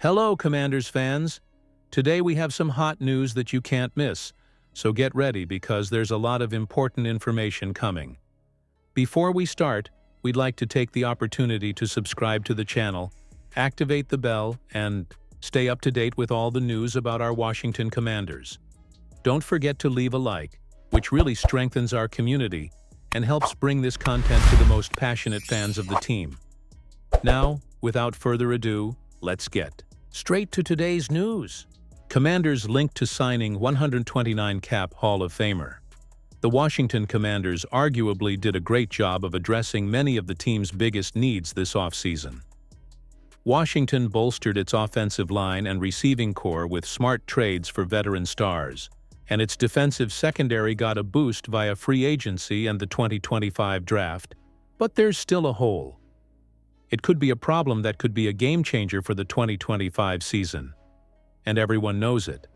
Hello, Commanders fans! Today we have some hot news that you can't miss, so get ready because there's a lot of important information coming. Before we start, we'd like to take the opportunity to subscribe to the channel, activate the bell, and stay up to date with all the news about our Washington Commanders. Don't forget to leave a like, which really strengthens our community and helps bring this content to the most passionate fans of the team. Now, without further ado, let's get straight to today's news. Commanders linked to signing 129 cap Hall of Famer. The Washington Commanders arguably did a great job of addressing many of the team's biggest needs this offseason. Washington bolstered its offensive line and receiving core with smart trades for veteran stars, and its defensive secondary got a boost via free agency and the 2025 draft, but there's still a hole. It could be a problem that could be a game-changer for the 2025 season. And everyone knows it.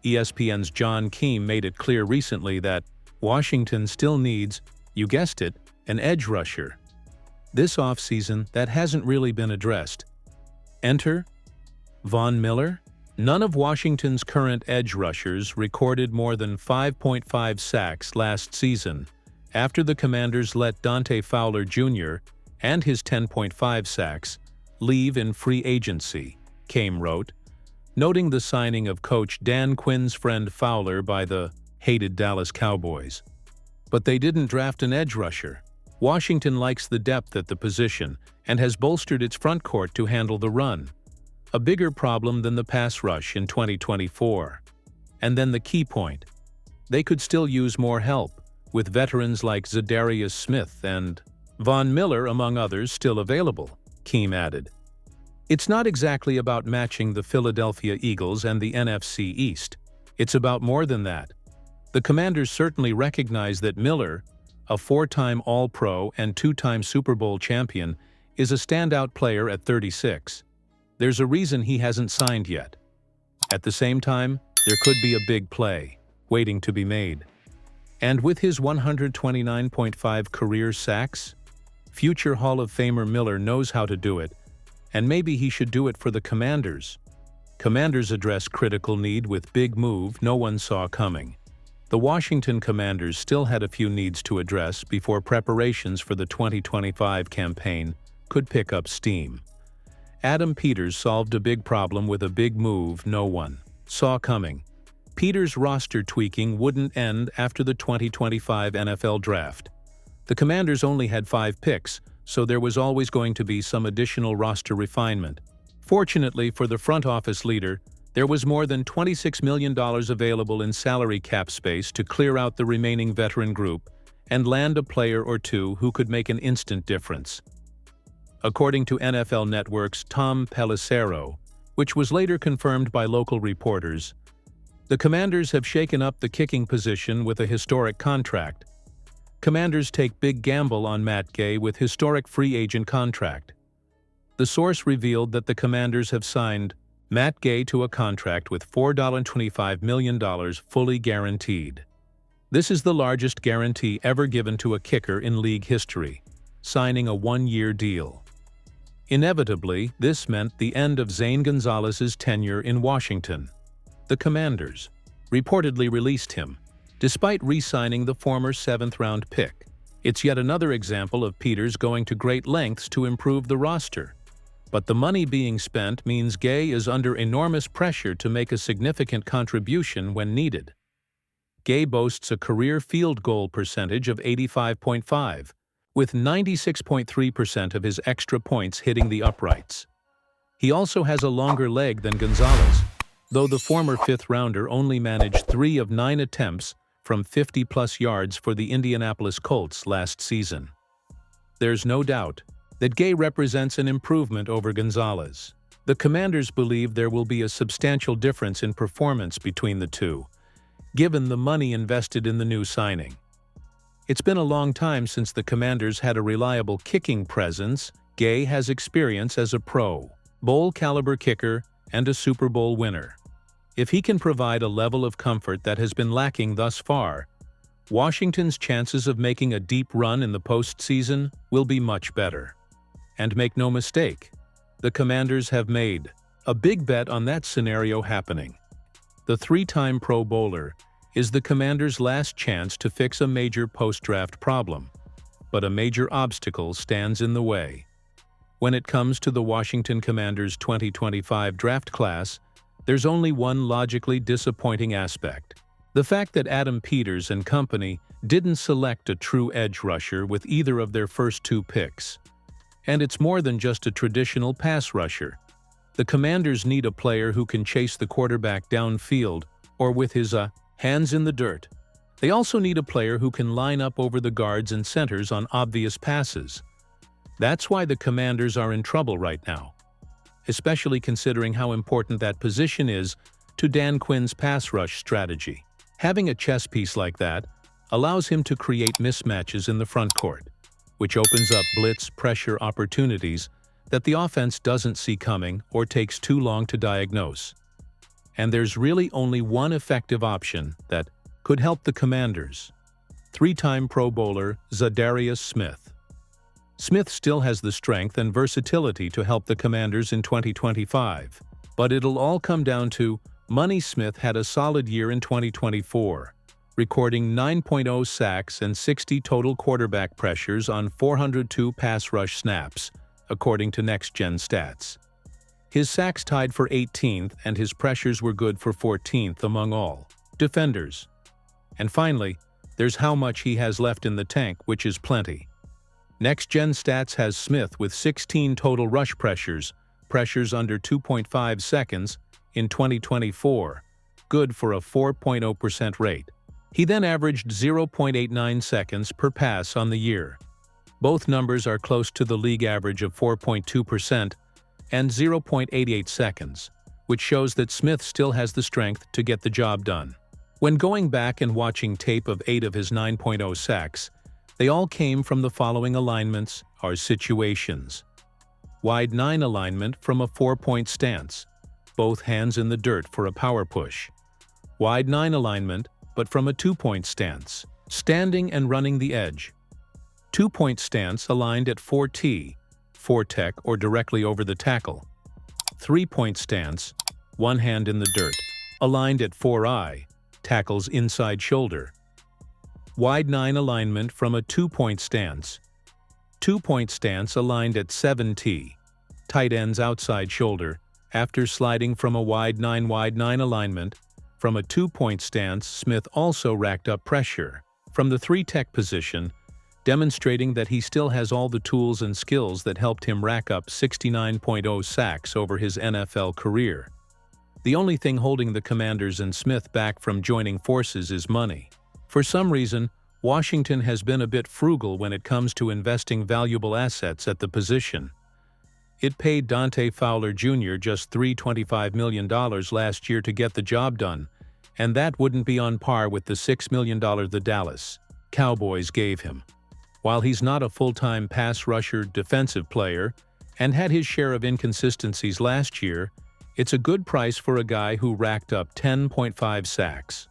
ESPN's John Keim made it clear recently that Washington still needs, you guessed it, an edge rusher. This offseason, that hasn't really been addressed. Enter Von Miller. None of Washington's current edge rushers recorded more than 5.5 sacks last season, after the Commanders let Dante Fowler Jr. and his 10.5 sacks leave in free agency, Keim wrote, noting the signing of coach Dan Quinn's friend Fowler by the hated Dallas Cowboys. But they didn't draft an edge rusher. Washington likes the depth at the position and has bolstered its front court to handle the run, a bigger problem than the pass rush in 2024. And then the key point: they could still use more help, with veterans like Zadarius Smith and Von Miller, among others, still available, Keim added. It's not exactly about matching the Philadelphia Eagles and the NFC East. It's about more than that. The Commanders certainly recognize that Miller, a four-time All-Pro and two-time Super Bowl champion, is a standout player at 36. There's a reason he hasn't signed yet. At the same time, there could be a big play waiting to be made. And with his 129.5 career sacks, future Hall of Famer Miller knows how to do it, and maybe he should do it for the Commanders. Commanders address critical need with big move no one saw coming. The Washington Commanders still had a few needs to address before preparations for the 2025 campaign could pick up steam. Adam Peters solved a big problem with a big move no one saw coming. Peters' roster tweaking wouldn't end after the 2025 NFL Draft. The Commanders only had 5 picks, so there was always going to be some additional roster refinement. Fortunately for the front office leader, there was more than $26 million available in salary cap space to clear out the remaining veteran group and land a player or two who could make an instant difference. According to NFL Network's Tom Pelissero, which was later confirmed by local reporters, the Commanders have shaken up the kicking position with a historic contract. Commanders take big gamble on Matt Gay with historic free agent contract. The source revealed that the Commanders have signed Matt Gay to a contract with $4.25 million fully guaranteed. This is the largest guarantee ever given to a kicker in league history, signing a one-year deal. Inevitably, this meant the end of Zane Gonzalez's tenure in Washington. The Commanders reportedly released him, despite re-signing the former 7th-round pick. It's yet another example of Peters going to great lengths to improve the roster. But the money being spent means Gay is under enormous pressure to make a significant contribution when needed. Gay boasts a career field goal percentage of 85.5, with 96.3% of his extra points hitting the uprights. He also has a longer leg than Gonzalez, though the former 5th-rounder only managed 3 of 9 attempts from 50-plus yards for the Indianapolis Colts last season. There's no doubt that Gay represents an improvement over Gonzalez. The Commanders believe there will be a substantial difference in performance between the two, given the money invested in the new signing. It's been a long time since the Commanders had a reliable kicking presence. Gay has experience as a Pro Bowl-caliber kicker and a Super Bowl winner. If he can provide a level of comfort that has been lacking thus far, Washington's chances of making a deep run in the postseason will be much better. And make no mistake, the Commanders have made A big bet on that scenario happening. The three-time Pro Bowler is the Commanders' last chance to fix a major post-draft problem, but a major obstacle stands in the way. When it comes to the Washington Commanders' 2025 draft class, there's only one logically disappointing aspect. The fact that Adam Peters and company didn't select a true edge rusher with either of their first two picks. And it's more than just a traditional pass rusher. The Commanders need a player who can chase the quarterback downfield or with his hands in the dirt. They also need a player who can line up over the guards and centers on obvious passes. That's why the Commanders are in trouble right now, especially considering how important that position is to Dan Quinn's pass rush strategy. Having a chess piece like that allows him to create mismatches in the front court, which opens up blitz pressure opportunities that the offense doesn't see coming or takes too long to diagnose. And there's really only one effective option that could help the Commanders: three-time Pro Bowler Zadarius Smith. Smith still has the strength and versatility to help the Commanders in 2025, but it'll all come down to money. Smith had a solid year in 2024, recording 9.0 sacks and 60 total quarterback pressures on 402 pass rush snaps, according to Next Gen Stats. His sacks tied for 18th and his pressures were good for 14th among all defenders. And finally, there's how much he has left in the tank, which is plenty. Next Gen Stats has Smith with 16 total rush pressures under 2.5 seconds in 2024, good for a 4.0% rate. He then averaged 0.89 seconds per pass on the year. Both numbers are close to the league average of 4.2% and 0.88 seconds, which shows that Smith still has the strength to get the job done. When going back and watching tape of 8 of his 9.0 sacks, they all came from the following alignments or situations. Wide 9 alignment from a 4-point stance, both hands in the dirt for a power push. Wide 9 alignment, but from a 2-point stance, standing and running the edge. 2-point stance aligned at 4T, 4-tech or directly over the tackle. 3-point stance, one hand in the dirt, aligned at 4I, tackles inside shoulder. Wide 9 alignment from a 2-point stance. 2-point stance aligned at 7T, tight ends outside shoulder, after sliding from a wide 9 alignment. From a 2-point stance, Smith also racked up pressure from the 3-tech position, demonstrating that he still has all the tools and skills that helped him rack up 69.0 sacks over his NFL career. The only thing holding the Commanders and Smith back from joining forces is money. For some reason, Washington has been a bit frugal when it comes to investing valuable assets at the position. It paid Dante Fowler Jr. just $325 million last year to get the job done, and that wouldn't be on par with the $6 million the Dallas Cowboys gave him. While he's not a full-time pass rusher defensive player and had his share of inconsistencies last year, it's a good price for a guy who racked up 10.5 sacks.